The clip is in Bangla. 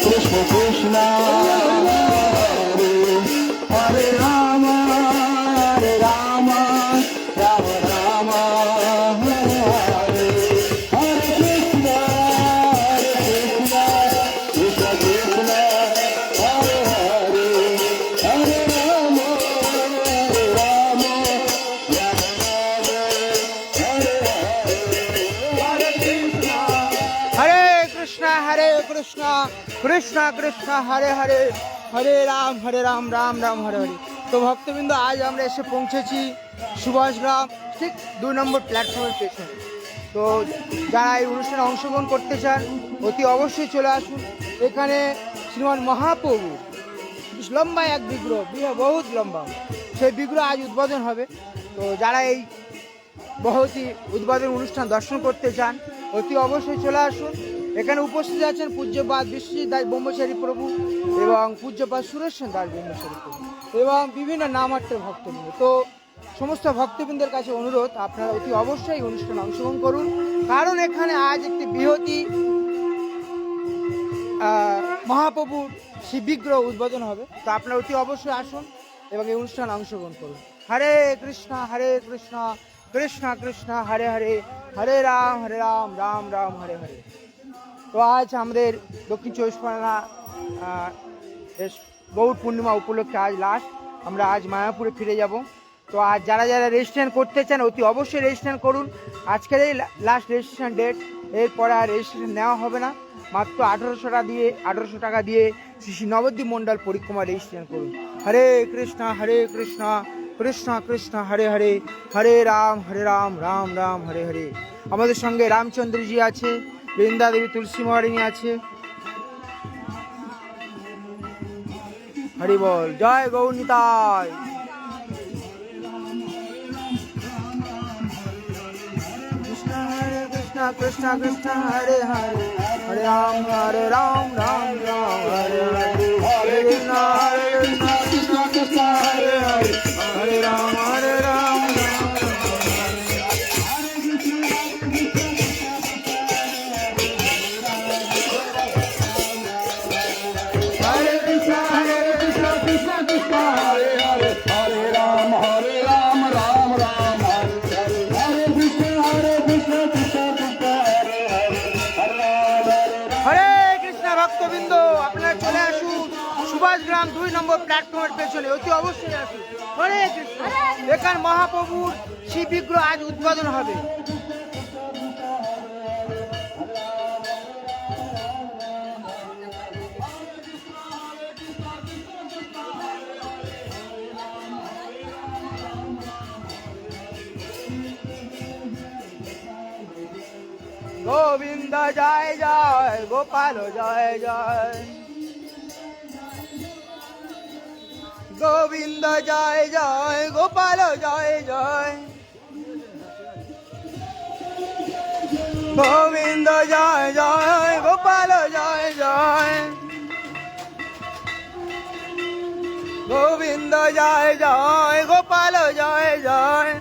কৃষ্ণ কৃষ্ণ হরে রাম হরে রাম রাম রাম হরে হরে হরে কৃষ্ণ কৃষ্ণ কৃষ্ণ হরে হরে হরে রাম রাম हरे कृष्णा कृष्णा कृष्णा हरे हरे हरे राम राम राम हरे हरे। तो भक्तबिंद आज আমরা এসে পৌঁছেছি সুভাষগ্রাম ঠিক 2 নম্বর প্ল্যাটফর্মের পেছনে। তো যারা এই অনুষ্ঠানে অংশগ্রহণ করতে চান অতি অবশ্যই চলে আসুন। এখানে শ্রীমান মহাপ্রভু লম্বা এক বিগ্রহ, বহুত লম্বা, সেই বিগ্রহ আজ উদ্বোধন হবে। তো যারা এই বহুতই উদ্বোধন অনুষ্ঠান দর্শন করতে চান অতি অবশ্যই চলে আসুন। এখানে উপস্থিত আছেন পূজ্যপাদ বিশ্বজিৎ দাস ব্রহ্মচারী প্রভু এবং পূজ্যপাদ সুরেশ দাস ব্রহ্মচারী প্রভু এবং বিভিন্ন নামার্থের ভক্তবৃন্দ। তো সমস্ত ভক্তবৃন্দের কাছে অনুরোধ, আপনারা অতি অবশ্যই এই অনুষ্ঠানে অংশগ্রহণ করুন, কারণ এখানে আজ একটি বৃহতি মহাপ্রভুর শিব বিগ্রহ উদ্বোধন হবে। তো আপনারা অতি অবশ্যই আসুন এবং এই অনুষ্ঠানে অংশগ্রহণ করুন। হরে কৃষ্ণ কৃষ্ণ কৃষ্ণ হরে হরে হরে রাম রাম রাম হরে হরে। তো আজ আমাদের দক্ষিণ চব্বিশ পরগনা গৌর পূর্ণিমা উপলক্ষে আজ লাস্ট, আমরা আজ মায়াপুরে ফিরে যাব। তো আজ যারা যারা রেজিস্ট্রেশন করতে চান অতি অবশ্যই রেজিস্ট্রেশন করুন। আজকের এই লাস্ট রেজিস্ট্রেশন ডেট, এরপরে আর রেজিস্ট্রেশন নেওয়া হবে না। মাত্র 1800 টাকা দিয়ে শ্রী শ্রী নবদ্বীপ মণ্ডল পরিক্রমা রেজিস্ট্রেশন করুন। হরে কৃষ্ণ কৃষ্ণ কৃষ্ণ হরে হরে হরে রাম রাম রাম হরে হরে। আমাদের সঙ্গে রামচন্দ্রজি আছে, বৃন্দা দেবী তুলসী মহারানী আছে। হরি বল, জয় গৌর নিতাই। কৃষ্ণ কৃষ্ণ কৃষ্ণ হরে হরে হরে রাম রাম রাম হরে হরে হরে কৃষ্ণ কৃষ্ণ কৃষ্ণ হরে হরে হরে রাম রাম ভক্তবৃন্দ, আপনারা চলে আসুন সুভাষগ্রাম 2 নম্বর প্ল্যাটফর্মের পেছনে, অতি অবশ্যই আসুন। হরে কৃষ্ণ। এখানে মহাপ্রভুর শিব বিগ্রহ আজ উদ্বোধন হবে। গোবিন্দ জয় জয়, গোপাল জয় জয়, গোবিন্দ জয় জয়, গোপাল জয় জয়, গোবিন্দ জয় জয়, গোপাল জয় জয়, গোবিন্দ জয় জয়, গোপাল জয় জয়।